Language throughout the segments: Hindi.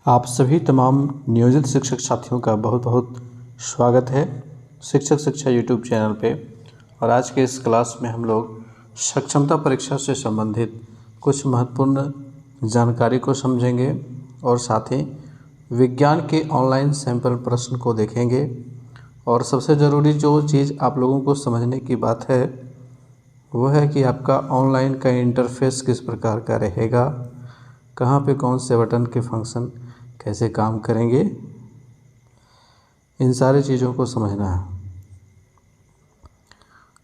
आप सभी तमाम नियोजित शिक्षक साथियों का बहुत बहुत स्वागत है शिक्षक शिक्षा यूट्यूब चैनल पे। और आज के इस क्लास में हम लोग सक्षमता परीक्षा से संबंधित कुछ महत्वपूर्ण जानकारी को समझेंगे और साथ ही विज्ञान के ऑनलाइन सैंपल प्रश्न को देखेंगे। और सबसे ज़रूरी जो चीज़ आप लोगों को समझने की बात है वो है कि आपका ऑनलाइन का इंटरफेस किस प्रकार का रहेगा, कहाँ पे कौन से बटन के फंक्शन कैसे काम करेंगे, इन सारी चीज़ों को समझना है।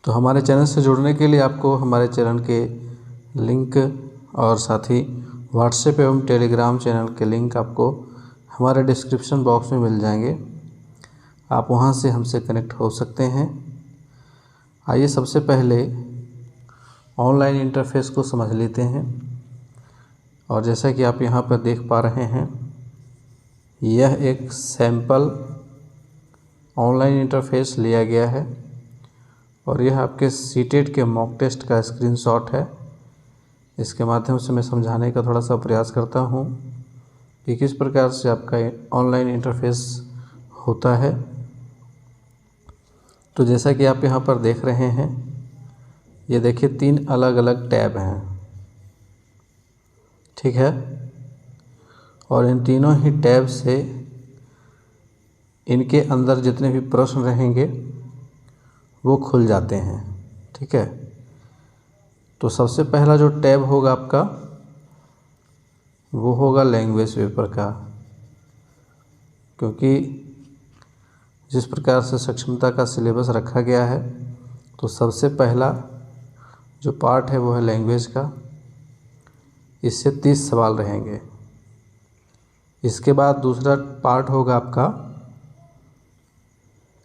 तो हमारे चैनल से जुड़ने के लिए आपको हमारे चैनल के लिंक और साथ ही व्हाट्सएप एवं टेलीग्राम चैनल के लिंक आपको हमारे डिस्क्रिप्शन बॉक्स में मिल जाएंगे। आप वहां से हमसे कनेक्ट हो सकते हैं। आइए सबसे पहले ऑनलाइन इंटरफेस को समझ लेते हैं। और जैसा कि आप यहां पर देख पा रहे हैं, यह एक सैंपल ऑनलाइन इंटरफेस लिया गया है और यह आपके सीटेट के मॉक टेस्ट का स्क्रीनशॉट है। इसके माध्यम से मैं समझाने का थोड़ा सा प्रयास करता हूं कि किस प्रकार से आपका ऑनलाइन इंटरफेस होता है। तो जैसा कि आप यहां पर देख रहे हैं, ये देखिए 3 अलग अलग टैब हैं, ठीक है। और इन तीनों ही टैब से इनके अंदर जितने भी प्रश्न रहेंगे वो खुल जाते हैं, ठीक है। तो सबसे पहला जो टैब होगा आपका वो होगा लैंग्वेज पेपर का, क्योंकि जिस प्रकार से सक्षमता का सिलेबस रखा गया है तो सबसे पहला जो पार्ट है वो है लैंग्वेज का। इससे 30 सवाल रहेंगे। इसके बाद दूसरा पार्ट होगा आपका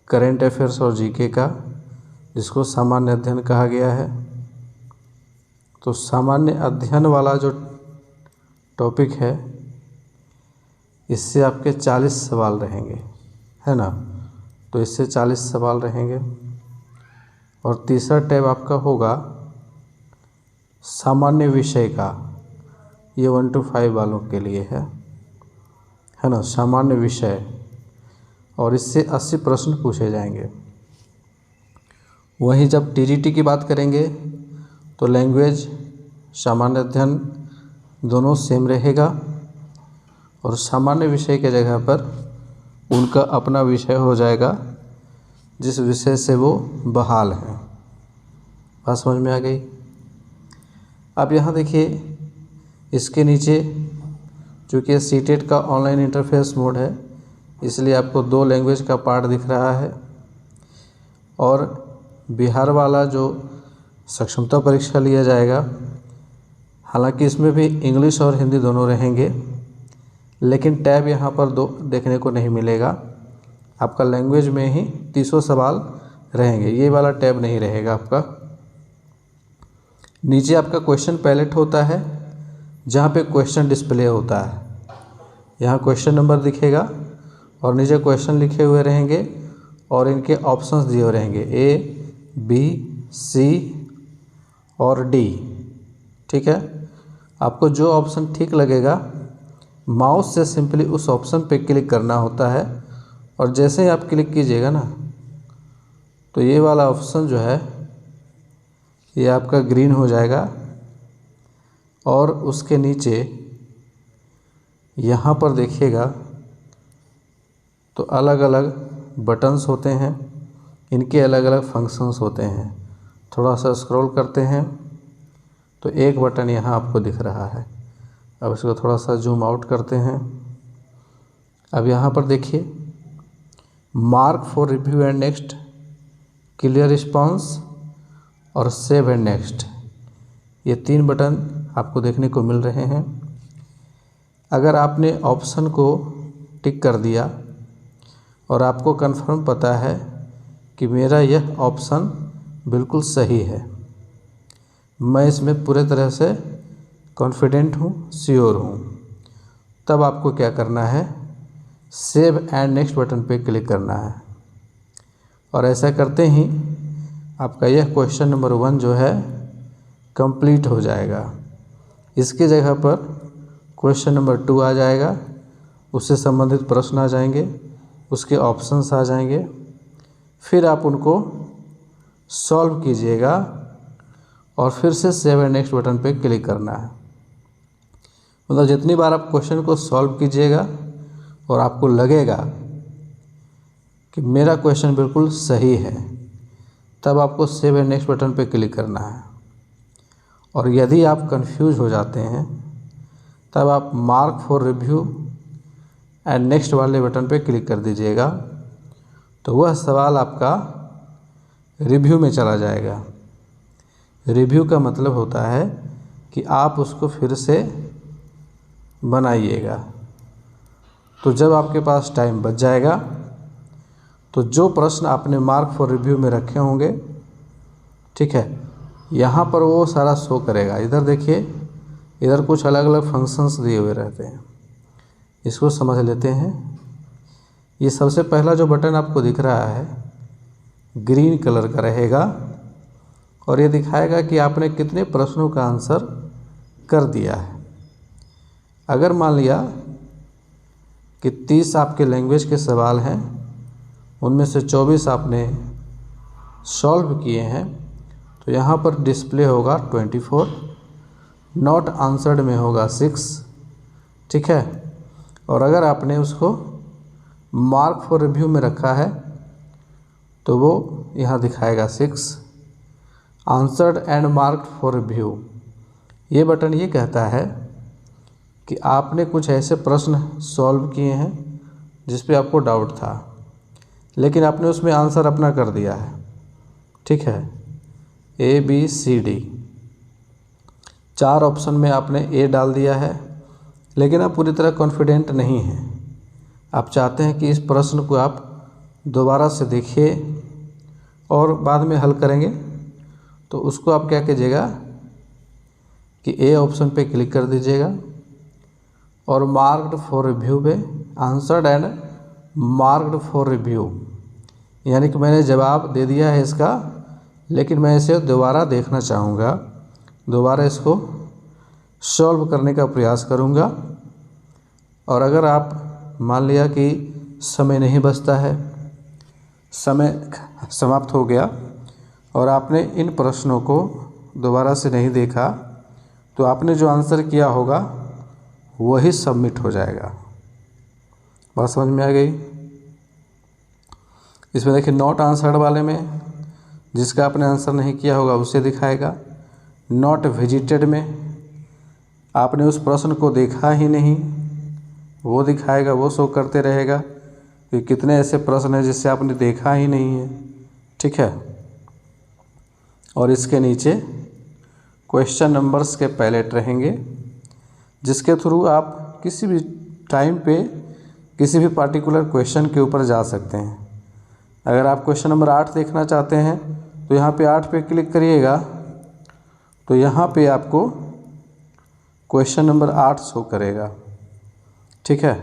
करेंट अफेयर्स और जीके का, जिसको सामान्य अध्ययन कहा गया है। तो सामान्य अध्ययन वाला जो टॉपिक है इससे आपके 40 सवाल रहेंगे, है ना। तो इससे 40 सवाल रहेंगे। और तीसरा टैब आपका होगा सामान्य विषय का, ये 1 to 5 वालों के लिए है ना, सामान्य विषय। और इससे 80 प्रश्न पूछे जाएंगे। वहीं जब टीजीटी की बात करेंगे तो लैंग्वेज सामान्य अध्ययन दोनों सेम रहेगा और सामान्य विषय के जगह पर उनका अपना विषय हो जाएगा जिस विषय से वो बहाल है। बात समझ में आ गई। अब यहाँ देखिए, इसके नीचे चूँकि सीटेट का ऑनलाइन इंटरफेस मोड है इसलिए आपको 2 लैंग्वेज का पार्ट दिख रहा है। और बिहार वाला जो सक्षमता परीक्षा लिया जाएगा, हालांकि इसमें भी इंग्लिश और हिंदी दोनों रहेंगे, लेकिन टैब यहाँ पर 2 देखने को नहीं मिलेगा। आपका लैंग्वेज में ही 300 सवाल रहेंगे, ये वाला टैब नहीं रहेगा आपका। नीचे आपका क्वेश्चन पैलेट होता है जहाँ पे क्वेश्चन डिस्प्ले होता है। यहाँ क्वेश्चन नंबर दिखेगा और नीचे क्वेश्चन लिखे हुए रहेंगे और इनके ऑप्शंस दिए हुए रहेंगे A, B, C और D, ठीक है। आपको जो ऑप्शन ठीक लगेगा माउस से सिंपली उस ऑप्शन पे क्लिक करना होता है और जैसे ही आप क्लिक कीजिएगा ना तो ये वाला ऑप्शन जो है ये आपका ग्रीन हो जाएगा। और उसके नीचे यहाँ पर देखिएगा तो अलग अलग बटन्स होते हैं, इनके अलग अलग फंक्शंस होते हैं। थोड़ा सा स्क्रॉल करते हैं तो एक बटन यहाँ आपको दिख रहा है। अब इसको थोड़ा सा जूम आउट करते हैं। अब यहाँ पर देखिए mark for review and next, clear response और सेव एंड नेक्स्ट, ये 3 बटन आपको देखने को मिल रहे हैं। अगर आपने ऑप्शन को टिक कर दिया और आपको कंफर्म पता है कि मेरा यह ऑप्शन बिल्कुल सही है, मैं इसमें पूरे तरह से कॉन्फिडेंट हूँ, श्योर हूँ, तब आपको क्या करना है, सेव एंड नेक्स्ट बटन पे क्लिक करना है। और ऐसा करते ही आपका यह क्वेश्चन नंबर 1 जो है कंप्लीट हो जाएगा। इसकी जगह पर क्वेश्चन नंबर 2 आ जाएगा उससे संबंधित प्रश्न आ जाएंगे, उसके ऑप्शंस आ जाएंगे, फिर आप उनको सॉल्व कीजिएगा और फिर से सेव एंड नेक्स्ट बटन पे क्लिक करना है। मतलब जितनी बार आप क्वेश्चन को सॉल्व कीजिएगा और आपको लगेगा कि मेरा क्वेश्चन बिल्कुल सही है, तब आपको सेव एंड नेक्स्ट बटन पे क्लिक करना है। और यदि आप कंफ्यूज हो जाते हैं तब आप mark for review and next वाले बटन पे क्लिक कर दीजिएगा, तो वह सवाल आपका रिव्यू में चला जाएगा। रिव्यू का मतलब होता है कि आप उसको फिर से बनाइएगा। तो जब आपके पास टाइम बच जाएगा तो जो प्रश्न आपने मार्क फॉर रिव्यू में रखे होंगे, ठीक है, यहाँ पर वो सारा शो करेगा। इधर देखिए, इधर कुछ अलग अलग फंक्शंस दिए हुए रहते हैं, इसको समझ लेते हैं। ये सबसे पहला जो बटन आपको दिख रहा है ग्रीन कलर का रहेगा और ये दिखाएगा कि आपने कितने प्रश्नों का आंसर कर दिया है। अगर मान लिया कि 30 आपके लैंग्वेज के सवाल हैं, उनमें से 24 आपने सॉल्व किए हैं, तो यहाँ पर डिस्प्ले होगा 24, नॉट आंसर्ड में होगा 6, ठीक है। और अगर आपने उसको मार्क फॉर रिव्यू में रखा है तो वो यहाँ दिखाएगा 6, answered and marked for review. ये बटन ये कहता है कि आपने कुछ ऐसे प्रश्न सॉल्व किए हैं जिस पे आपको डाउट था, लेकिन आपने उसमें आंसर अपना कर दिया है, ठीक है। ABCD 4 ऑप्शन में आपने A डाल दिया है, लेकिन आप पूरी तरह कॉन्फिडेंट नहीं हैं। आप चाहते हैं कि इस प्रश्न को आप दोबारा से देखिए और बाद में हल करेंगे, तो उसको आप क्या कीजिएगा कि A ऑप्शन पे क्लिक कर दीजिएगा और मार्क्ड फॉर रिव्यू पे answered and marked for review, यानी कि मैंने जवाब दे दिया है इसका, लेकिन मैं इसे दोबारा देखना चाहूँगा, दोबारा इसको सॉल्व करने का प्रयास करूँगा। और अगर आप मान लिया कि समय नहीं बचता है, समय समाप्त हो गया और आपने इन प्रश्नों को दोबारा से नहीं देखा, तो आपने जो आंसर किया होगा वही सबमिट हो जाएगा। बात समझ में आ गई? इसमें देखिए नॉट आंसर्ड वाले में जिसका आपने आंसर नहीं किया होगा उसे दिखाएगा। नॉट विजिटेड में आपने उस प्रश्न को देखा ही नहीं, वो दिखाएगा, वो शो करते रहेगा कि कितने ऐसे प्रश्न हैं जिससे आपने देखा ही नहीं है, ठीक है। और इसके नीचे क्वेश्चन नंबर्स के पैलेट रहेंगे, जिसके थ्रू आप किसी भी टाइम पे किसी भी पार्टिकुलर क्वेश्चन के ऊपर जा सकते हैं। अगर आप क्वेश्चन नंबर 8 देखना चाहते हैं तो यहाँ पे 8 पे क्लिक करिएगा, तो यहाँ पे आपको क्वेश्चन नंबर 8 शो करेगा, ठीक है।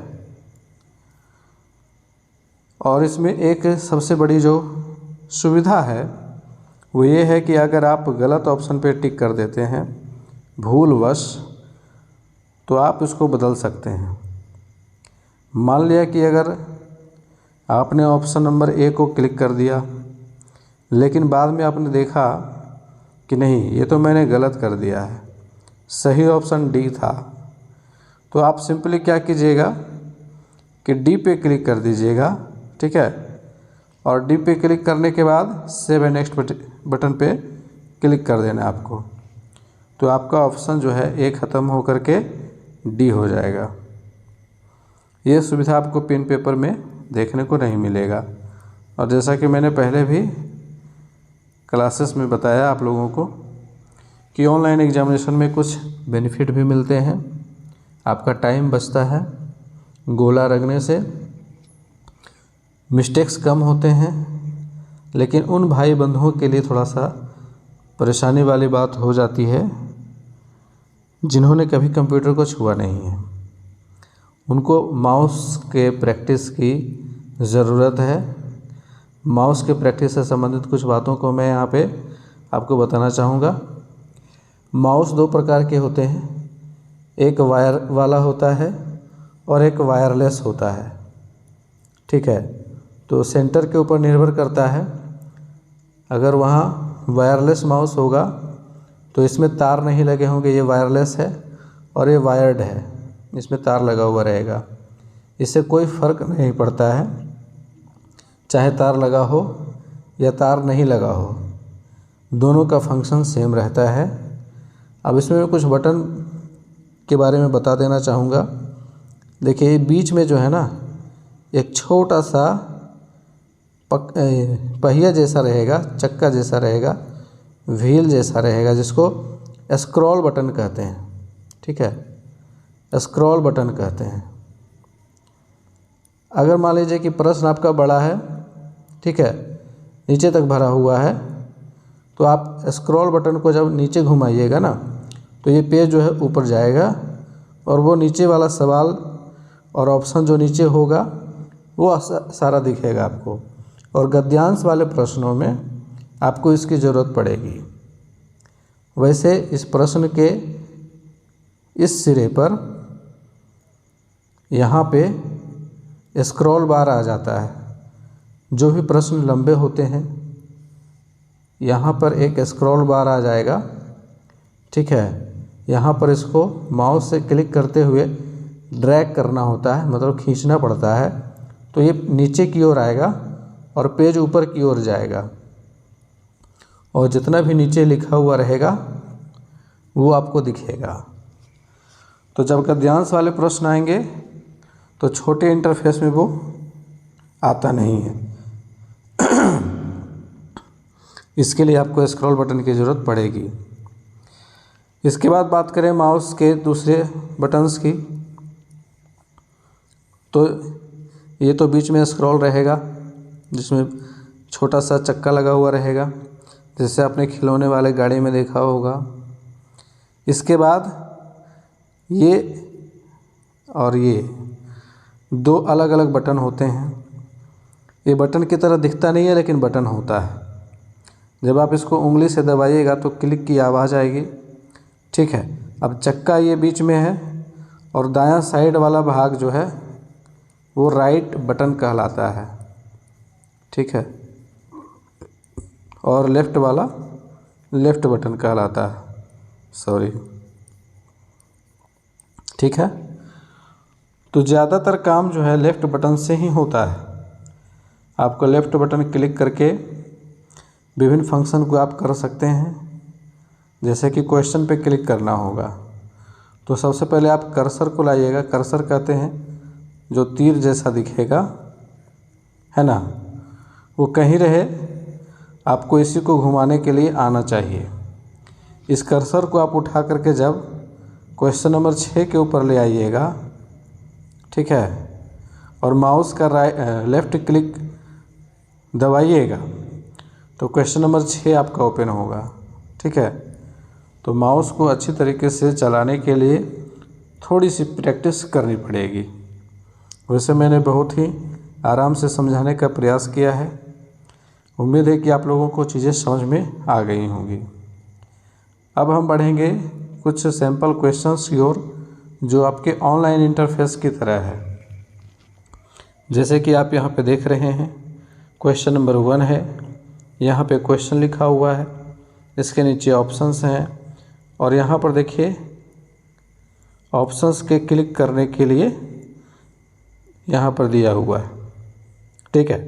और इसमें एक सबसे बड़ी जो सुविधा है वो ये है कि अगर आप गलत ऑप्शन पे टिक कर देते हैं भूलवश, तो आप इसको बदल सकते हैं। मान लिया कि अगर आपने ऑप्शन नंबर A को क्लिक कर दिया, लेकिन बाद में आपने देखा कि नहीं, ये तो मैंने गलत कर दिया है, सही ऑप्शन D था, तो आप सिंपली क्या कीजिएगा कि D पे क्लिक कर दीजिएगा, ठीक है। और D पे क्लिक करने के बाद सेव एंड नेक्स्ट बटन पे क्लिक कर देना है आपको, तो आपका ऑप्शन जो है A ख़त्म हो करके D हो जाएगा। ये सुविधा आपको पेन पेपर में देखने को नहीं मिलेगा। और जैसा कि मैंने पहले भी क्लासेस में बताया आप लोगों को कि ऑनलाइन एग्जामिनेशन में कुछ बेनिफिट भी मिलते हैं। आपका टाइम बचता है, गोला रगने से मिस्टेक्स कम होते हैं, लेकिन उन भाई बंधुओं के लिए थोड़ा सा परेशानी वाली बात हो जाती है जिन्होंने कभी कंप्यूटर को छुआ नहीं है। उनको माउस के प्रैक्टिस की ज़रूरत है। माउस के प्रैक्टिस से संबंधित कुछ बातों को मैं यहाँ पे आपको बताना चाहूँगा। माउस 2 प्रकार के होते हैं, एक वायर वाला होता है और एक वायरलेस होता है। ठीक है, तो सेंटर के ऊपर निर्भर करता है। अगर वहाँ वायरलेस माउस होगा तो इसमें तार नहीं लगे होंगे, ये वायरलेस है, और ये वायर्ड है, इसमें तार लगा हुआ रहेगा। इससे कोई फ़र्क नहीं पड़ता है, चाहे तार लगा हो या तार नहीं लगा हो, दोनों का फंक्शन सेम रहता है। अब इसमें मैं कुछ बटन के बारे में बता देना चाहूँगा। देखिए, बीच में जो है ना एक छोटा सा पहिया जैसा रहेगा, चक्का जैसा रहेगा, व्हील जैसा रहेगा, जिसको स्क्रॉल बटन कहते हैं। ठीक है, स्क्रॉल बटन कहते हैं। अगर मान लीजिए कि प्रश्न आपका बड़ा है, ठीक है, नीचे तक भरा हुआ है, तो आप स्क्रॉल बटन को जब नीचे घुमाइएगा ना तो ये पेज जो है ऊपर जाएगा, और वो नीचे वाला सवाल और ऑप्शन जो नीचे होगा वो सारा दिखेगा आपको। और गद्यांश वाले प्रश्नों में आपको इसकी ज़रूरत पड़ेगी। वैसे इस प्रश्न के इस सिरे पर यहाँ पे स्क्रॉल बार आ जाता है। जो भी प्रश्न लंबे होते हैं यहाँ पर एक स्क्रॉल बार आ जाएगा। ठीक है, यहाँ पर इसको माउस से क्लिक करते हुए ड्रैग करना होता है, मतलब खींचना पड़ता है, तो ये नीचे की ओर आएगा और पेज ऊपर की ओर जाएगा, और जितना भी नीचे लिखा हुआ रहेगा वो आपको दिखेगा। तो जब गद्यांश वाले प्रश्न आएंगे तो छोटे इंटरफेस में वो आता नहीं है। इसके लिए आपको स्क्रॉल बटन की ज़रूरत पड़ेगी। इसके बाद बात करें माउस के दूसरे बटन्स की, तो ये तो बीच में स्क्रॉल रहेगा जिसमें छोटा सा चक्का लगा हुआ रहेगा, जैसे आपने खिलौने वाले गाड़ी में देखा होगा। इसके बाद ये और ये दो अलग अलग बटन होते हैं। ये बटन की तरह दिखता नहीं है लेकिन बटन होता है। जब आप इसको उंगली से दबाइएगा तो क्लिक की आवाज़ आएगी। ठीक है, अब चक्का ये बीच में है और दायां साइड वाला भाग जो है वो राइट बटन कहलाता है। ठीक है, और लेफ़्ट वाला लेफ़्ट बटन कहलाता है, सॉरी। ठीक है, तो ज़्यादातर काम जो है लेफ़्ट बटन से ही होता है। आपको लेफ़्ट बटन क्लिक करके विभिन्न फंक्शन को आप कर सकते हैं। जैसे कि क्वेश्चन पे क्लिक करना होगा तो सबसे पहले आप कर्सर को लाइएगा। कर्सर कहते हैं जो तीर जैसा दिखेगा, है ना, वो कहीं रहे, आपको इसी को घुमाने के लिए आना चाहिए। इस कर्सर को आप उठा करके जब क्वेश्चन नंबर 6 के ऊपर ले आइएगा, ठीक है, और माउस का लेफ़्ट क्लिक दबाइएगा तो क्वेश्चन नंबर 6 आपका ओपन होगा। ठीक है, तो माउस को अच्छी तरीके से चलाने के लिए थोड़ी सी प्रैक्टिस करनी पड़ेगी। वैसे मैंने बहुत ही आराम से समझाने का प्रयास किया है। उम्मीद है कि आप लोगों को चीज़ें समझ में आ गई होंगी। अब हम बढ़ेंगे कुछ सैम्पल क्वेश्चंस की ओर जो आपके ऑनलाइन इंटरफेस की तरह है। जैसे कि आप यहाँ पे देख रहे हैं, क्वेश्चन नंबर 1 है, यहाँ पे क्वेश्चन लिखा हुआ है, इसके नीचे ऑप्शंस हैं, और यहाँ पर देखिए ऑप्शंस के क्लिक करने के लिए यहाँ पर दिया हुआ है। ठीक है,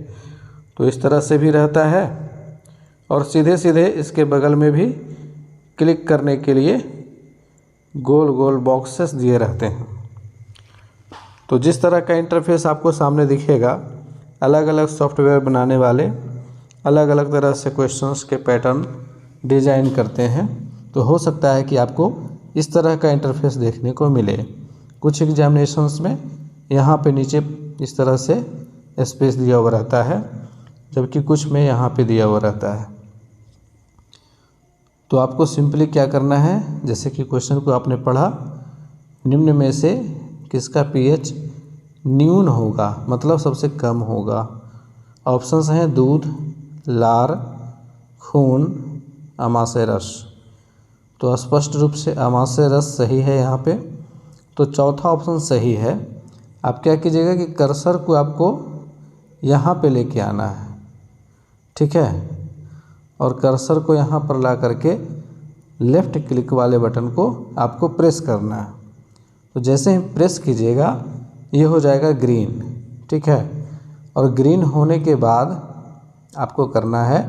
तो इस तरह से भी रहता है, और सीधे सीधे इसके बगल में भी क्लिक करने के लिए गोल गोल बॉक्सेस दिए रहते हैं। तो जिस तरह का इंटरफेस आपको सामने दिखेगा, अलग अलग सॉफ्टवेयर बनाने वाले अलग अलग तरह से क्वेश्चंस के पैटर्न डिज़ाइन करते हैं। तो हो सकता है कि आपको इस तरह का इंटरफेस देखने को मिले। कुछ एग्जामिनेशंस में यहाँ पे नीचे इस तरह से स्पेस दिया हुआ रहता है, जबकि कुछ में यहाँ पे दिया हुआ रहता है। तो आपको सिंपली क्या करना है, जैसे कि क्वेश्चन को आपने पढ़ा, निम्न में से किसका पीएच न्यून होगा, मतलब सबसे कम होगा। ऑप्शंस हैं दूध, लार, खून, अमाशय रस। तो स्पष्ट रूप से अमाशय रस सही है यहाँ पे, तो चौथा ऑप्शन सही है। आप क्या कीजिएगा कि कर्सर को आपको यहाँ पे लेके आना है, ठीक है, और कर्सर को यहाँ पर ला करके लेफ़्ट क्लिक वाले बटन को आपको प्रेस करना है। तो जैसे ही प्रेस कीजिएगा ये हो जाएगा ग्रीन, ठीक है, और ग्रीन होने के बाद आपको करना है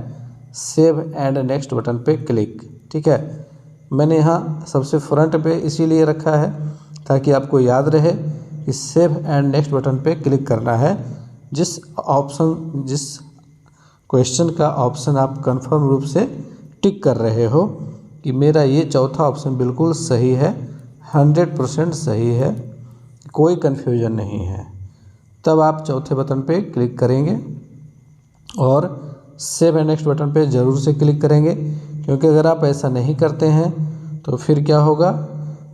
सेव एंड नेक्स्ट बटन पे क्लिक, ठीक है। मैंने यहाँ सबसे फ्रंट पे इसीलिए रखा है ताकि आपको याद रहे कि सेव एंड नेक्स्ट बटन पे क्लिक करना है। जिस क्वेश्चन का ऑप्शन आप कंफर्म रूप से टिक कर रहे हो कि मेरा ये चौथा ऑप्शन बिल्कुल सही है, 100% सही है, कोई कन्फ्यूजन नहीं है, तब आप चौथे बटन पे क्लिक करेंगे और सेव एंड नेक्स्ट बटन पे ज़रूर से क्लिक करेंगे। क्योंकि अगर आप ऐसा नहीं करते हैं तो फिर क्या होगा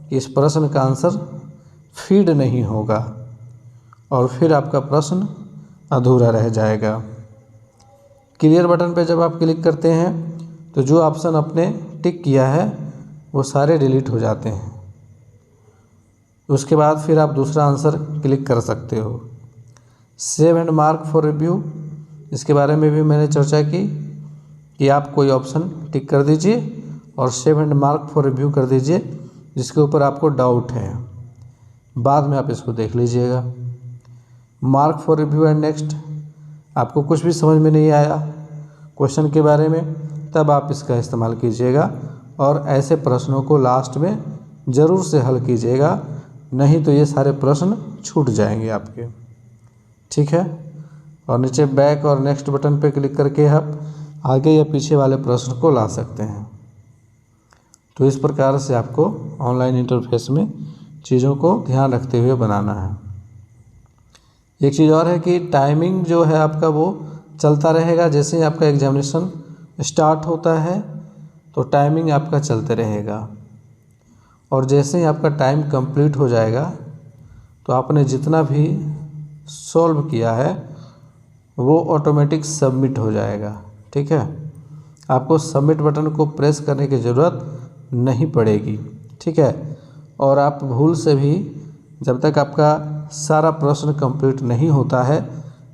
कि इस प्रश्न का आंसर फीड नहीं होगा और फिर आपका प्रश्न अधूरा रह जाएगा। क्लियर बटन पे जब आप क्लिक करते हैं तो जो ऑप्शन आपने टिक किया है वो सारे डिलीट हो जाते हैं। उसके बाद फिर आप दूसरा आंसर क्लिक कर सकते हो। Save and mark for review, इसके बारे में भी मैंने चर्चा की कि आप कोई ऑप्शन टिक कर दीजिए और save and mark for review कर दीजिए जिसके ऊपर आपको डाउट है, बाद में आप इसको देख लीजिएगा। Mark for review and next, आपको कुछ भी समझ में नहीं आया क्वेश्चन के बारे में, तब आप इसका इस्तेमाल कीजिएगा और ऐसे प्रश्नों को लास्ट में ज़रूर से हल कीजिएगा, नहीं तो ये सारे प्रश्न छूट जाएंगे आपके, ठीक है। और नीचे बैक और नेक्स्ट बटन पर क्लिक करके आप आगे या पीछे वाले प्रश्न को ला सकते हैं। तो इस प्रकार से आपको ऑनलाइन इंटरफेस में चीज़ों को ध्यान रखते हुए बनाना है। एक चीज़ और है कि टाइमिंग जो है आपका वो चलता रहेगा। जैसे ही आपका एग्जामिनेशन स्टार्ट होता है तो टाइमिंग आपका चलते रहेगा और जैसे ही आपका टाइम कंप्लीट हो जाएगा तो आपने जितना भी सॉल्व किया है वो ऑटोमेटिक सबमिट हो जाएगा, ठीक है। आपको सबमिट बटन को प्रेस करने की ज़रूरत नहीं पड़ेगी, ठीक है। और आप भूल से भी जब तक आपका सारा प्रश्न कंप्लीट नहीं होता है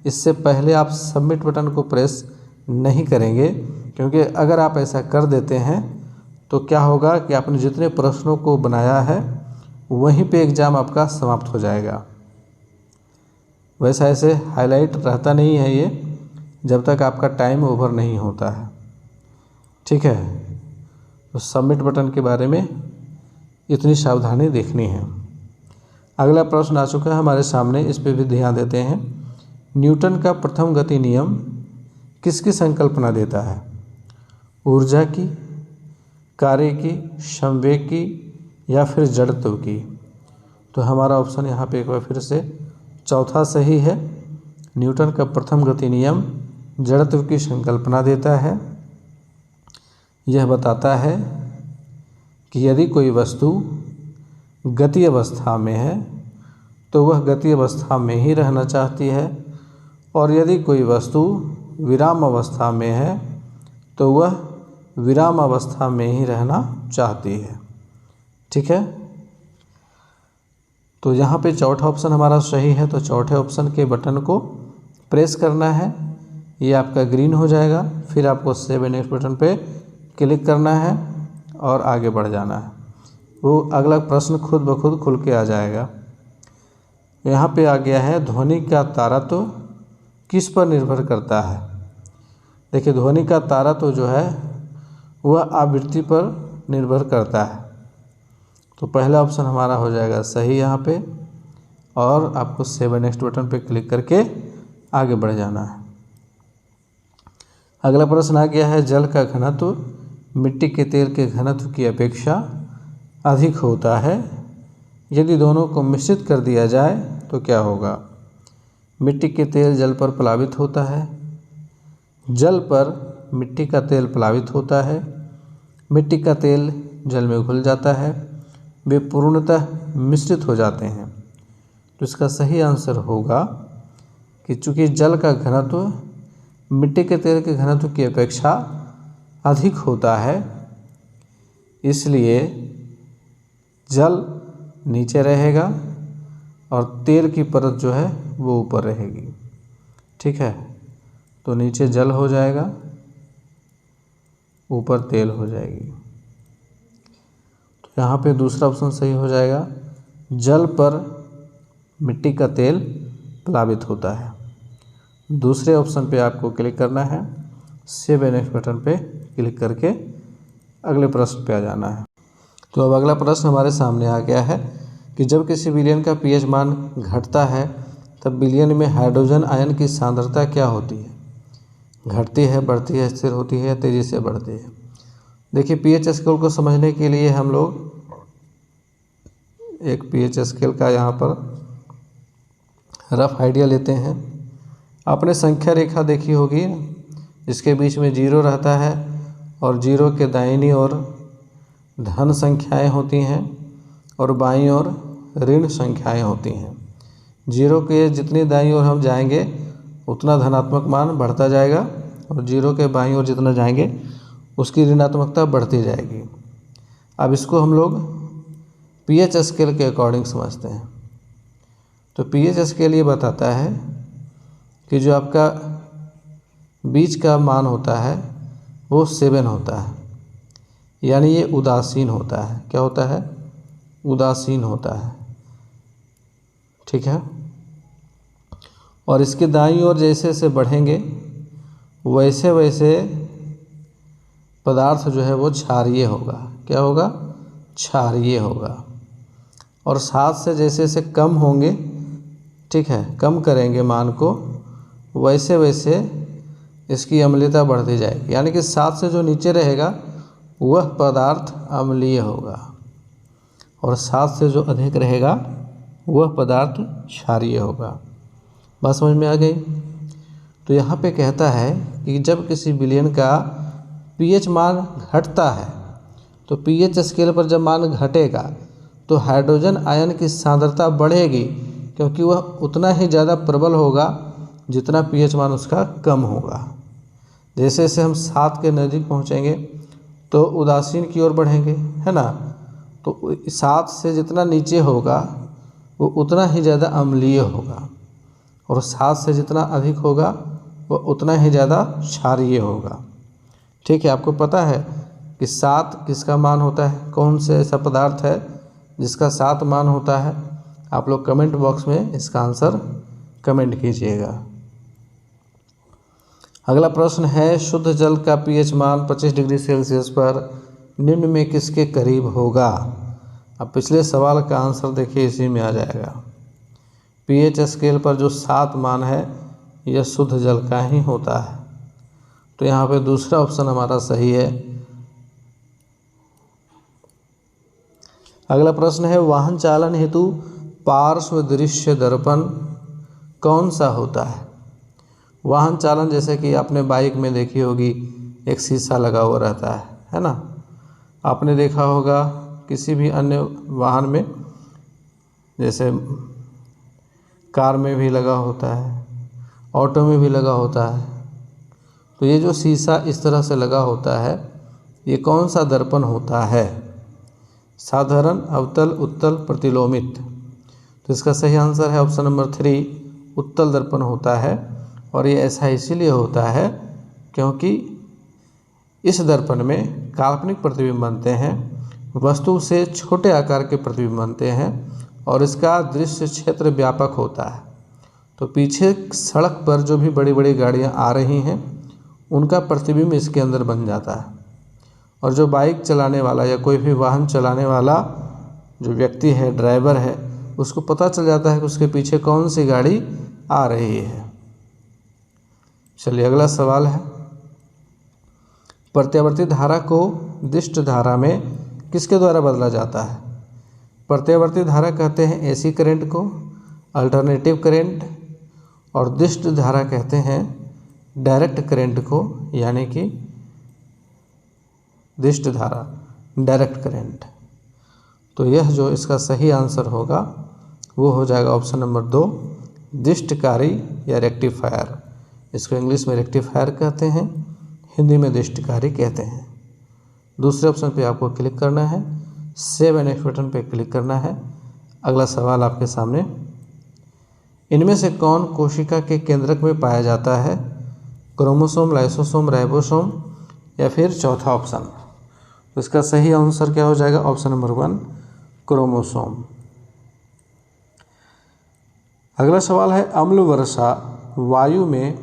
इससे पहले आप सबमिट बटन को प्रेस नहीं करेंगे, क्योंकि अगर आप ऐसा कर देते हैं तो क्या होगा कि आपने जितने प्रश्नों को बनाया है वहीं पे एग्ज़ाम आपका समाप्त हो जाएगा। वैसा ऐसे हाईलाइट रहता नहीं है ये जब तक आपका टाइम ओवर नहीं होता है, ठीक है। तो सबमिट बटन के बारे में इतनी सावधानी देखनी है। अगला प्रश्न आ चुका है हमारे सामने, इस पे भी ध्यान देते हैं। न्यूटन का प्रथम गति नियम किसकी संकल्पना देता है? ऊर्जा की, कार्य की, संवेग की या फिर जड़त्व की? तो हमारा ऑप्शन यहाँ पे एक बार फिर से चौथा सही है। न्यूटन का प्रथम गति नियम जड़त्व की संकल्पना देता है। यह बताता है कि यदि कोई वस्तु गति अवस्था में है तो वह गति अवस्था में ही रहना चाहती है और यदि कोई वस्तु विराम अवस्था में है तो वह विराम अवस्था में ही रहना चाहती है, ठीक है। तो यहाँ पे चौथा ऑप्शन हमारा सही है, तो चौथे ऑप्शन के बटन को प्रेस करना है, ये आपका ग्रीन हो जाएगा। फिर आपको सेव एंड नेक्स्ट बटन पे क्लिक करना है और आगे बढ़ जाना है। वो अगला प्रश्न खुद ब खुद खुल के आ जाएगा। यहाँ पे आ गया है ध्वनि का तारत्व किस पर निर्भर करता है? देखिए ध्वनि का तारत्व जो है वह आवृत्ति पर निर्भर करता है। तो पहला ऑप्शन हमारा हो जाएगा सही यहाँ पे और आपको सेव एंड नेक्स्ट बटन पे क्लिक करके आगे बढ़ जाना है। अगला प्रश्न आ गया है जल का घनत्व मिट्टी के तेल के घनत्व की अपेक्षा अधिक होता है, यदि दोनों को मिश्रित कर दिया जाए तो क्या होगा? मिट्टी के तेल जल पर प्लावित होता है, जल पर मिट्टी का तेल प्लावित होता है, मिट्टी का तेल जल में घुल जाता है, वे पूर्णतः मिश्रित हो जाते हैं। तो इसका सही आंसर होगा कि चूँकि जल का घनत्व मिट्टी के तेल के घनत्व की अपेक्षा अधिक होता है इसलिए जल नीचे रहेगा और तेल की परत जो है वो ऊपर रहेगी। ठीक है, तो नीचे जल हो जाएगा, ऊपर तेल हो जाएगी। तो यहाँ पे दूसरा ऑप्शन सही हो जाएगा, जल पर मिट्टी का तेल प्लावित होता है। दूसरे ऑप्शन पे आपको क्लिक करना है, सेव एंड नेक्स्ट बटन पे क्लिक करके अगले प्रश्न पे आ जाना है। तो अब अगला प्रश्न हमारे सामने आ गया है कि जब किसी विलयन का पीएच मान घटता है तब विलयन में हाइड्रोजन आयन की सांद्रता क्या होती है? घटती है, बढ़ती है, स्थिर होती है या तेज़ी से बढ़ती है? देखिए, पीएच स्केल को समझने के लिए हम लोग एक पीएच स्केल का यहाँ पर रफ आइडिया लेते हैं। आपने संख्या रेखा देखी होगी, इसके बीच में 0 रहता है और 0 के दाहिनी ओर धन संख्याएं होती हैं और बाईं ओर ऋण संख्याएं होती हैं। 0 के जितनी दाईं ओर हम जाएंगे उतना धनात्मक मान बढ़ता जाएगा और 0 के बाईं ओर जितना जाएंगे उसकी ऋणात्मकता बढ़ती जाएगी। अब इसको हम लोग पीएच स्केल के अकॉर्डिंग समझते हैं। तो पीएच स्केल ये बताता है कि जो आपका बीच का मान होता है वो 7 होता है, यानी ये उदासीन होता है। क्या होता है? उदासीन होता है। ठीक है, और इसके दाईं ओर जैसे जैसे बढ़ेंगे वैसे वैसे पदार्थ जो है वो क्षारीय होगा। क्या होगा? क्षारीय होगा। और 7 से जैसे जैसे कम होंगे, ठीक है, कम करेंगे मान को, वैसे वैसे इसकी अम्लीयता बढ़ती जाएगी। यानी कि 7 से जो नीचे रहेगा वह पदार्थ अम्लीय होगा और 7 से जो अधिक रहेगा वह पदार्थ क्षारीय होगा। बात समझ में आ गई? तो यहाँ पे कहता है कि जब किसी विलयन का पीएच मान घटता है तो पीएच स्केल पर जब मान घटेगा तो हाइड्रोजन आयन की सांद्रता बढ़ेगी, क्योंकि वह उतना ही ज़्यादा प्रबल होगा जितना पीएच मान उसका कम होगा। जैसे जैसे हम 7 के नज़दीक पहुँचेंगे तो उदासीन की ओर बढ़ेंगे, है ना। तो 7 से जितना नीचे होगा वो उतना ही ज़्यादा अम्लीय होगा और 7 से जितना अधिक होगा वो उतना ही ज़्यादा क्षारीय होगा। ठीक है, आपको पता है कि 7 किसका मान होता है? कौन से ऐसा पदार्थ है जिसका 7 मान होता है? आप लोग कमेंट बॉक्स में इसका आंसर कमेंट कीजिएगा। अगला प्रश्न है, शुद्ध जल का पीएच मान 25 डिग्री सेल्सियस पर निम्न में किसके करीब होगा? अब पिछले सवाल का आंसर देखिए, इसी में आ जाएगा। पीएच स्केल पर जो 7 मान है यह शुद्ध जल का ही होता है। तो यहाँ पे दूसरा ऑप्शन हमारा सही है। अगला प्रश्न है, वाहन चालन हेतु पार्श्व दृश्य दर्पण कौन सा होता है? वाहन चालन जैसे कि आपने बाइक में देखी होगी, एक शीशा लगा हुआ रहता है ना। आपने देखा होगा किसी भी अन्य वाहन में, जैसे कार में भी लगा होता है, ऑटो में भी लगा होता है। तो ये जो शीशा इस तरह से लगा होता है ये कौन सा दर्पण होता है? साधारण, अवतल, उत्तल, प्रतिलोमित। तो इसका सही आंसर है ऑप्शन नंबर 3, उत्तल दर्पण होता है। और ये ऐसा इसीलिए होता है क्योंकि इस दर्पण में काल्पनिक प्रतिबिंब बनते हैं, वस्तु से छोटे आकार के प्रतिबिंब बनते हैं और इसका दृश्य क्षेत्र व्यापक होता है। तो पीछे सड़क पर जो भी बड़ी बड़ी गाड़ियां आ रही हैं उनका प्रतिबिंब इसके अंदर बन जाता है। और जो बाइक चलाने वाला या कोई भी वाहन चलाने वाला जो व्यक्ति है, ड्राइवर है, उसको पता चल जाता है कि उसके पीछे कौन सी गाड़ी आ रही है। चलिए अगला सवाल है, प्रत्यावर्ती धारा को दिष्ट धारा में किसके द्वारा बदला जाता है? प्रत्यावर्ती धारा कहते हैं एसी करंट को, अल्टरनेटिव करंट, और दिष्ट धारा कहते हैं डायरेक्ट करंट को, यानी कि दिष्ट धारा, डायरेक्ट करंट। तो यह जो इसका सही आंसर होगा वो हो जाएगा ऑप्शन नंबर 2, दिष्टकारी या रेक्टिफायर। इसको इंग्लिश में रेक्टिफायर कहते हैं, हिंदी में दिष्टकारी कहते हैं। दूसरे ऑप्शन पे आपको क्लिक करना है, सेव एंड नेक्स्ट बटन पे क्लिक करना है। अगला सवाल आपके सामने इनमें से कौन कोशिका के केंद्रक में पाया जाता है? क्रोमोसोम, लाइसोसोम, राइबोसोम या फिर चौथा ऑप्शन? तो इसका सही आंसर क्या हो जाएगा? Option number 1 chromosome. अगला सवाल है, अम्ल वर्षा वायु में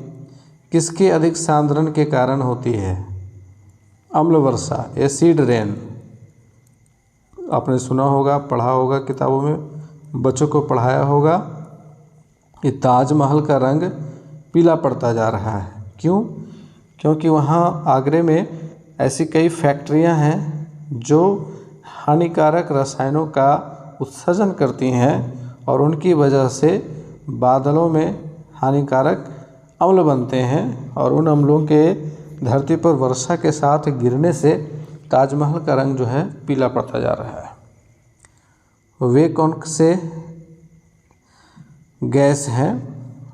किसके अधिक सांद्रण के कारण होती है? अम्ल वर्षा, एसिड रेन, आपने सुना होगा, पढ़ा होगा किताबों में, बच्चों को पढ़ाया होगा। ये ताजमहल का रंग पीला पड़ता जा रहा है, क्यों? क्योंकि वहाँ आगरे में ऐसी कई फैक्ट्रियाँ हैं जो हानिकारक रसायनों का उत्सर्जन करती हैं और उनकी वजह से बादलों में हानिकारक अम्ल बनते हैं और उन अम्लों के धरती पर वर्षा के साथ गिरने से ताजमहल का रंग जो है पीला पड़ता जा रहा है। वे कौन से गैस हैं?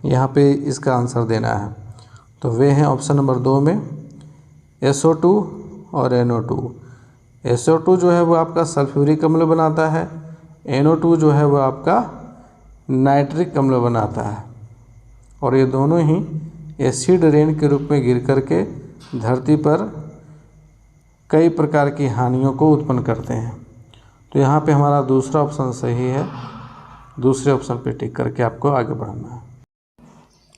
यहाँ पे इसका आंसर देना है। तो वे हैं ऑप्शन नंबर 2 में SO2 और NO2। SO2 जो है वो आपका सल्फ्यूरिक अम्ल बनाता है, NO2 जो है वो आपका नाइट्रिक अम्ल बनाता है और ये दोनों ही एसिड रेन के रूप में गिर करके धरती पर कई प्रकार की हानियों को उत्पन्न करते हैं। तो यहाँ पे हमारा दूसरा ऑप्शन सही है, दूसरे ऑप्शन पे टिक करके आपको आगे बढ़ना है।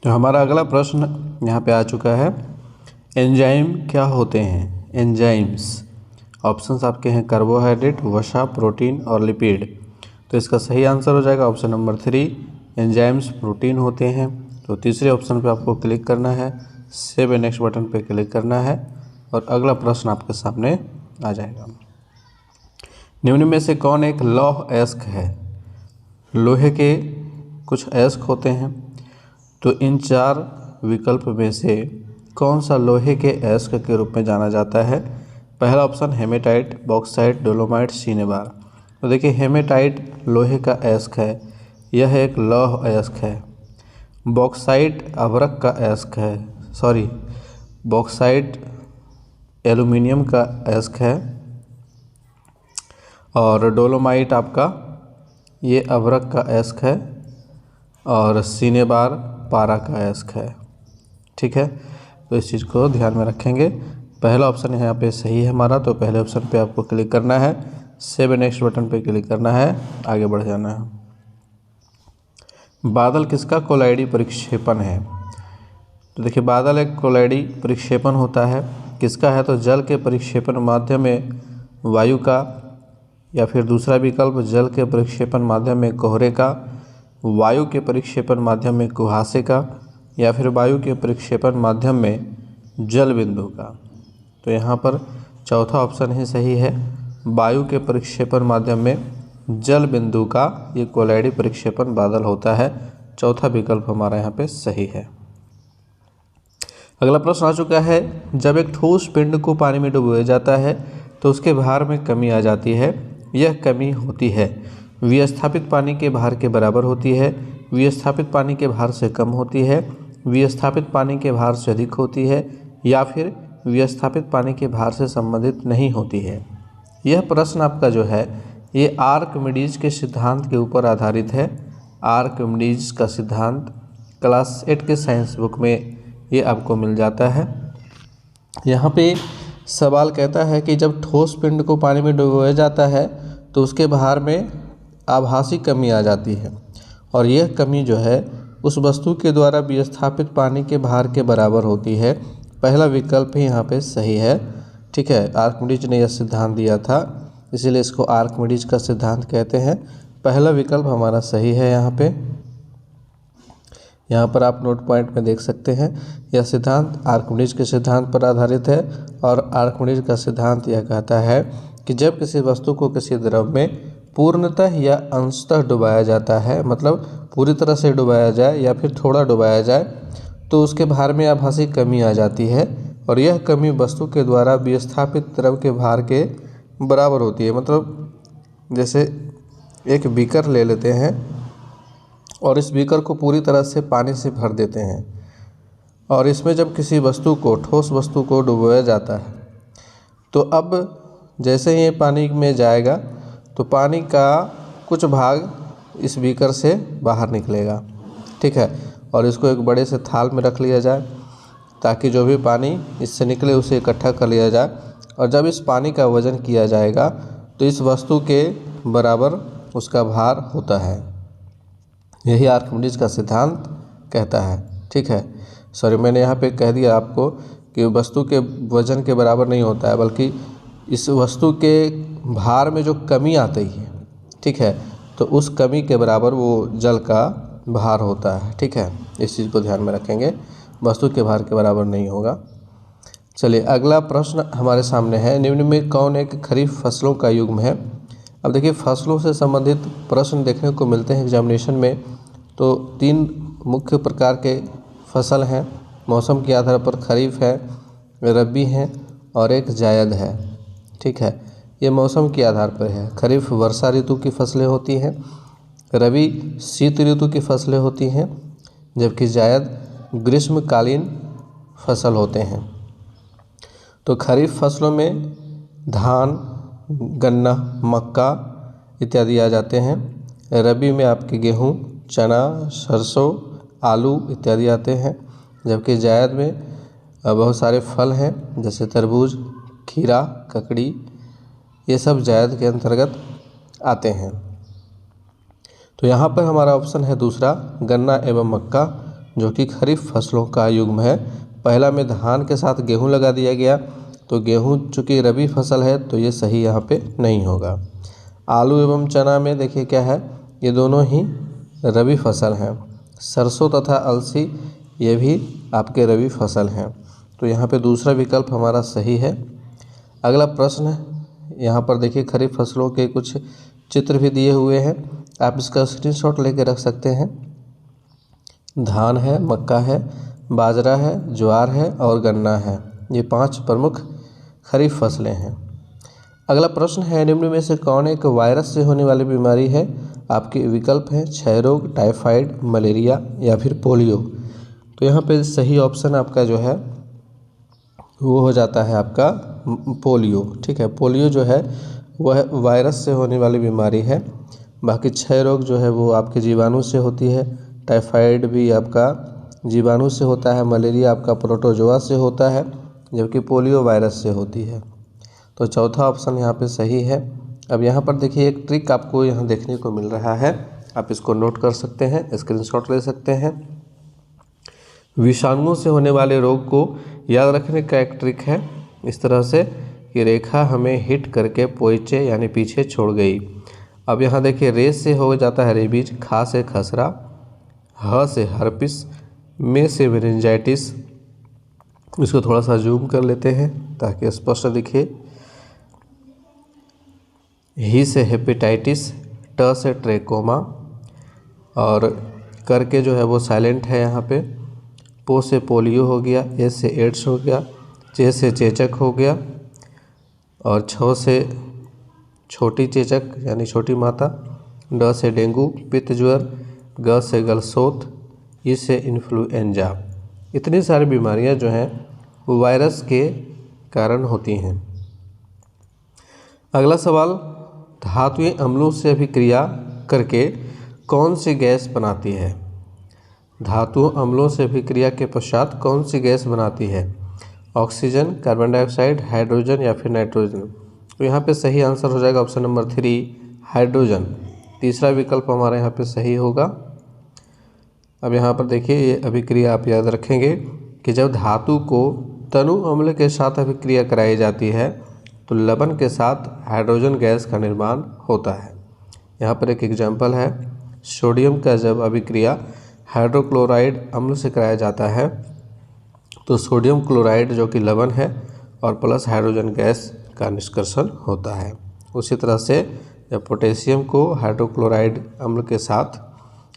तो हमारा अगला प्रश्न यहाँ पे आ चुका है, एंजाइम क्या होते हैं? एंजाइम्स ऑप्शंस आपके हैं कार्बोहाइड्रेट, वसा, प्रोटीन और लिपिड। तो इसका सही आंसर हो जाएगा ऑप्शन नंबर 3, एंजाइम्स प्रोटीन होते हैं। तो तीसरे ऑप्शन पे आपको क्लिक करना है, सेव नेक्स्ट बटन पे क्लिक करना है और अगला प्रश्न आपके सामने आ जाएगा। निम्न में से कौन एक लौह अयस्क है? लोहे के कुछ अयस्क होते हैं, तो इन 4 विकल्प में से कौन सा लोहे के अयस्क के रूप में जाना जाता है? पहला option hematite, bauxite, dolomite, cinnabar. तो देखिए हेमेटाइट लोहे का अयस्क है, यह एक लौह अयस्क है। बॉक्साइट अभ्रक का अयस्क है, बॉक्साइट एल्यूमिनियम का अयस्क है और डोलोमाइट आपका ये अभ्रक का अयस्क है और सिनेबार पारा का अयस्क है। ठीक है, तो इस चीज़ को ध्यान में रखेंगे। पहला ऑप्शन यहाँ पे सही है हमारा, तो पहले ऑप्शन पे आपको क्लिक करना है, सेव नेक्स्ट बटन पे क्लिक करना है, आगे बढ़ जाना है। बादल किसका कोलाइडी परिक्षेपण है? तो देखिए बादल एक कोलाइडी परिक्षेपण होता है, किसका है? तो जल के परिक्षेपण माध्यम में वायु का, या फिर दूसरा विकल्प जल के परिक्षेपण माध्यम में कोहरे का, वायु के परिक्षेपण माध्यम में कुहासे का, या फिर वायु के परिक्षेपण माध्यम में जल बिंदु का। तो यहाँ पर चौथा ऑप्शन ही सही है, वायु के परिक्षेपण माध्यम में जल बिंदु का ये कोलाइडी परिक्षेपण बादल होता है। चौथा विकल्प हमारा यहाँ पे सही है। अगला प्रश्न आ चुका है, जब एक ठोस पिंड को पानी में डुबोया जाता है तो उसके भार में कमी आ जाती है। यह कमी होती है विस्थापित पानी के भार के बराबर होती है, विस्थापित पानी के भार से कम होती है, विस्थापित पानी के भार से अधिक होती है, या फिर विस्थापित पानी के भार से संबंधित नहीं होती है। यह प्रश्न आपका जो है ये आर्किमिडीज के सिद्धांत के ऊपर आधारित है। आर्किमिडीज का सिद्धांत क्लास 8 के साइंस बुक में ये आपको मिल जाता है। यहाँ पे सवाल कहता है कि जब ठोस पिंड को पानी में डुबोया जाता है तो उसके भार में आभासी कमी आ जाती है और यह कमी जो है उस वस्तु के द्वारा विस्थापित पानी के भार के बराबर होती है। पहला विकल्प ही यहाँ पे सही है। ठीक है, आर्किमिडीज ने यह सिद्धांत दिया था, इसीलिए इसको आर्किमिडीज का सिद्धांत कहते हैं। पहला विकल्प हमारा सही है। यहाँ पर आप नोट पॉइंट में देख सकते हैं, यह सिद्धांत आर्किमिडीज के सिद्धांत पर आधारित है और आर्किमिडीज का सिद्धांत यह कहता है कि जब किसी वस्तु को किसी द्रव में पूर्णतः या अंशतः डुबाया जाता है, मतलब पूरी तरह से डुबाया जाए या फिर थोड़ा डुबाया जाए, तो उसके भार में आभासी कमी आ जाती है और यह कमी वस्तु के द्वारा विस्थापित द्रव के भार के बराबर होती है। मतलब जैसे एक बीकर ले लेते हैं और इस बीकर को पूरी तरह से पानी से भर देते हैं और इसमें जब किसी वस्तु को, ठोस वस्तु को डुबोया जाता है, तो अब जैसे ही ये पानी में जाएगा तो पानी का कुछ भाग इस बीकर से बाहर निकलेगा ठीक है। और इसको एक बड़े से थाल में रख लिया जाए ताकि जो भी पानी इससे निकले उसे इकट्ठा कर लिया जाए। और जब इस पानी का वजन किया जाएगा तो इस वस्तु के बराबर उसका भार होता है। यही आर्किमिडीज का सिद्धांत कहता है। ठीक है, सॉरी मैंने यहाँ पे कह दिया आपको कि वस्तु के वजन के बराबर नहीं होता है, बल्कि इस वस्तु के भार में जो कमी आती है, ठीक है, तो उस कमी के बराबर वो जल का भार होता है। ठीक है, इस चीज़ को ध्यान में रखेंगे, वस्तु के भार के बराबर नहीं होगा। चलिए अगला प्रश्न हमारे सामने है, निम्न में कौन एक खरीफ फसलों का युग्म है। अब देखिए फसलों से संबंधित प्रश्न देखने को मिलते हैं एग्जामिनेशन में। तो 3 मुख्य प्रकार के फसल हैं, मौसम के आधार पर खरीफ है, रबी है और एक जायद है। ठीक है, ये मौसम के आधार पर है। खरीफ वर्षा ऋतु की फसलें होती हैं, रबी शीत ऋतु की फसलें होती हैं, जबकि जायद ग्रीष्मकालीन फसल होते हैं। तो खरीफ फसलों में धान, गन्ना, मक्का इत्यादि आ जाते हैं। रबी में आपके गेहूँ, चना, सरसों, आलू इत्यादि आते हैं। जबकि जायद में बहुत सारे फल हैं जैसे तरबूज, खीरा, ककड़ी, ये सब जायद के अंतर्गत आते हैं। तो यहाँ पर हमारा ऑप्शन है दूसरा, गन्ना एवं मक्का, जो कि खरीफ फसलों का युग्म है। पहला में धान के साथ गेहूं लगा दिया गया, तो गेहूं चूँकि रबी फसल है तो ये सही यहाँ पे नहीं होगा। आलू एवं चना में देखिए क्या है, ये दोनों ही रबी फसल हैं। सरसों तथा अलसी ये भी आपके रबी फसल हैं, तो यहाँ पे दूसरा विकल्प हमारा सही है। अगला प्रश्न यहाँ पर देखिए खरीफ फसलों के कुछ चित्र भी दिए हुए हैं, आप इसका स्क्रीनशॉट लेके रख सकते हैं। धान है, मक्का है, बाजरा है, ज्वार है और गन्ना है। ये 5 प्रमुख खरीफ फसलें हैं। अगला प्रश्न है, निम्न में से कौन एक वायरस से होने वाली बीमारी है। आपके विकल्प हैं क्षय रोग, टाइफाइड, मलेरिया या फिर पोलियो। तो यहाँ पे सही ऑप्शन आपका जो है वो हो जाता है आपका पोलियो। ठीक है, पोलियो जो है वह वायरस से होने वाली बीमारी है। बाकी क्षय रोग जो है वो आपके जीवाणु से होती है, टाइफाइड भी आपका जीवाणु से होता है, मलेरिया आपका प्रोटोजोआ से होता है, जबकि पोलियो वायरस से होती है। तो चौथा ऑप्शन यहाँ पे सही है। अब यहाँ पर देखिए एक ट्रिक आपको यहाँ देखने को मिल रहा है, आप इसको नोट कर सकते हैं, स्क्रीनशॉट ले सकते हैं। विषाणुओं से होने वाले रोग को याद रखने का एक ट्रिक है इस तरह से कि रेखा हमें हिट करके पोइचे यानी पीछे छोड़ गई। अब यहाँ देखिए रे से हो जाता है रेबीज, खा से खसरा, ह से हर्पिस, में से मेनिंजाइटिस। इसको थोड़ा सा जूम कर लेते हैं ताकि स्पष्ट दिखे। ही से हेपेटाइटिस, ट से ट्रेकोमा और करके जो है वो साइलेंट है यहाँ पे। पो से पोलियो हो गया, ए से एड्स हो गया, चे से चेचक हो गया और छ से छोटी चेचक यानी छोटी माता, ड से डेंगू, पित्त ज्वर, ग से गलसोत, ई से इन्फ्लुएंजा। इतनी सारी बीमारियां जो हैं वो वायरस के कारण होती हैं। अगला सवाल, धातुएं अम्लों से अभिक्रिया करके कौन सी गैस बनाती है। धातु अम्लों से अभिक्रिया के पश्चात कौन सी गैस बनाती है। ऑक्सीजन, कार्बन डाइऑक्साइड, हाइड्रोजन या फिर नाइट्रोजन। तो यहाँ पे सही आंसर हो जाएगा ऑप्शन नंबर 3 हाइड्रोजन। तीसरा विकल्प हमारा यहाँ पे सही होगा। अब यहाँ पर देखिए ये अभिक्रिया आप याद रखेंगे कि जब धातु को तनु अम्ल के साथ अभिक्रिया कराई जाती है तो लवण के साथ हाइड्रोजन गैस का निर्माण होता है। यहाँ पर एक एग्जाम्पल है, सोडियम का जब अभिक्रिया हाइड्रोक्लोराइड अम्ल से कराया जाता है तो सोडियम क्लोराइड जो कि लवण है और प्लस हाइड्रोजन गैस का निष्कर्षण होता है। उसी तरह से जब पोटेशियम को हाइड्रोक्लोराइड अम्ल के साथ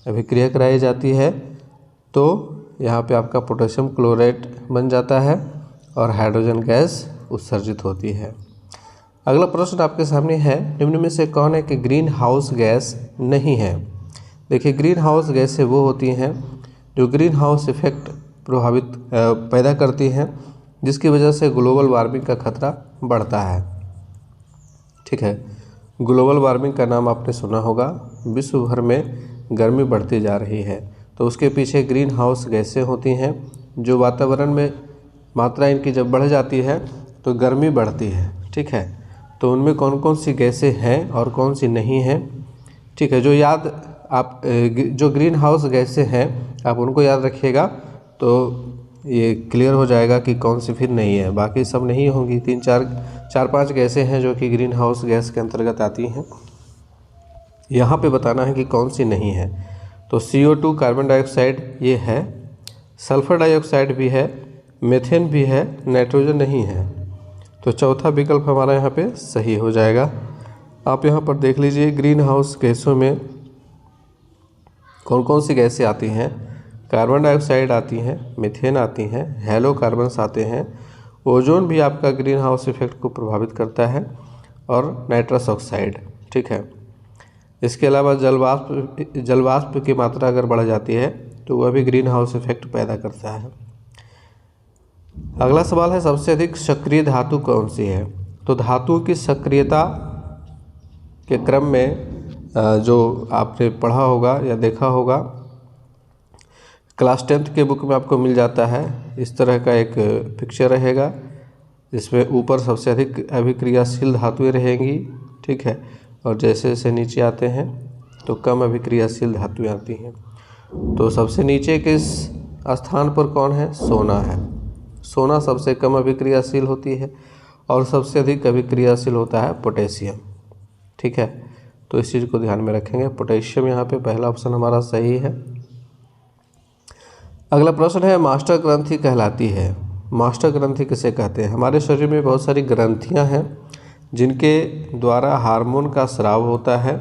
अभिक्रिया कराई जाती है तो यहाँ पे आपका पोटेशियम क्लोराइड बन जाता है और हाइड्रोजन गैस उत्सर्जित होती है। अगला प्रश्न आपके सामने है, निम्न में से कौन है कि ग्रीन हाउस गैस नहीं है। देखिए ग्रीन हाउस गैसें वो होती हैं जो ग्रीन हाउस इफेक्ट पैदा करती हैं, जिसकी वजह से ग्लोबल वार्मिंग का खतरा बढ़ता है। ठीक है, ग्लोबल वार्मिंग का नाम आपने सुना होगा, विश्व भर में गर्मी बढ़ती जा रही है तो उसके पीछे ग्रीन हाउस गैसें होती हैं जो वातावरण में मात्रा इनकी जब बढ़ जाती है तो गर्मी बढ़ती है। ठीक है, तो उनमें कौन कौन सी गैसें हैं और कौन सी नहीं हैं। ठीक है, जो ग्रीन हाउस गैसें हैं आप उनको याद रखिएगा तो ये क्लियर हो जाएगा कि कौन सी फिर नहीं है। बाकी सब नहीं होंगी, चार पांच गैसें हैं जो कि ग्रीन हाउस गैस के अंतर्गत आती हैं। यहाँ पे बताना है कि कौन सी नहीं है। तो CO2 कार्बन डाइऑक्साइड ये है, सल्फर डाइऑक्साइड भी है, मीथेन भी है, नाइट्रोजन नहीं है। तो चौथा विकल्प हमारा यहाँ पे सही हो जाएगा। आप यहाँ पर देख लीजिए ग्रीन हाउस गैसों में कौन कौन सी गैसें आती हैं। कार्बन डाइऑक्साइड आती हैं, मीथेन आती हैं, हेलो कार्बन्स आते हैं, ओजोन भी आपका ग्रीन हाउस इफेक्ट को प्रभावित करता है और नाइट्रस ऑक्साइड। ठीक है, इसके अलावा जलवाष्प की मात्रा अगर बढ़ जाती है तो वह भी ग्रीन हाउस इफेक्ट पैदा करता है। अगला सवाल है सबसे अधिक सक्रिय धातु कौन सी है। तो धातुओं की सक्रियता के क्रम में जो आपने पढ़ा होगा या देखा होगा, क्लास 10th के बुक में आपको मिल जाता है। इस तरह का एक पिक्चर रहेगा जिसमें ऊपर सबसे अधिक अभिक्रियाशील धातुएं रहेंगी। ठीक है, और जैसे जैसे नीचे आते हैं तो कम अभिक्रियाशील धातुएं आती हैं। तो सबसे नीचे किस स्थान पर कौन है? सोना है। सोना सबसे कम अभिक्रियाशील होती है और सबसे अधिक अभिक्रियाशील होता है पोटेशियम। ठीक है, तो इस चीज़ को ध्यान में रखेंगे। पोटेशियम यहाँ पे पहला ऑप्शन हमारा सही है। अगला प्रश्न है मास्टर ग्रंथि कहलाती है। मास्टर ग्रंथि किसे कहते हैं? हमारे शरीर में बहुत सारी ग्रंथियाँ हैं जिनके द्वारा हार्मोन का स्राव होता है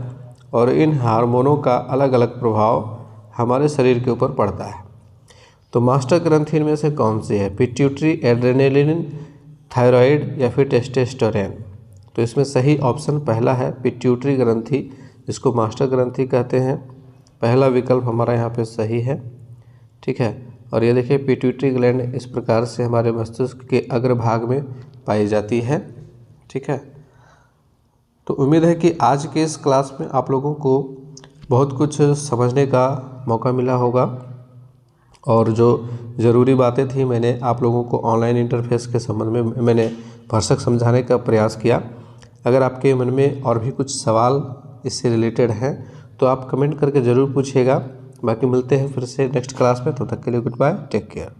और इन हार्मोनों का अलग अलग प्रभाव हमारे शरीर के ऊपर पड़ता है। तो मास्टर ग्रंथि इनमें से कौन सी है? पिट्यूटरी, एड्रेनलिन, थायराइड या फिर टेस्टोस्टेरोन? तो इसमें सही ऑप्शन पहला है, पिट्यूटरी ग्रंथि, जिसको मास्टर ग्रंथि कहते हैं। पहला विकल्प हमारा यहाँ पे सही है। ठीक है, और ये देखिए पिट्यूटरी ग्लैंड इस प्रकार से हमारे मस्तिष्क के अग्रभाग में पाई जाती है। ठीक है, तो उम्मीद है कि आज के इस क्लास में आप लोगों को बहुत कुछ समझने का मौका मिला होगा और जो ज़रूरी बातें थी मैंने आप लोगों को ऑनलाइन इंटरफेस के संबंध में मैंने भरसक समझाने का प्रयास किया। अगर आपके मन में और भी कुछ सवाल इससे रिलेटेड हैं तो आप कमेंट करके ज़रूर पूछिएगा। बाकी मिलते हैं फिर से नेक्स्ट क्लास में, तब तक के लिए गुड बाय, टेक केयर।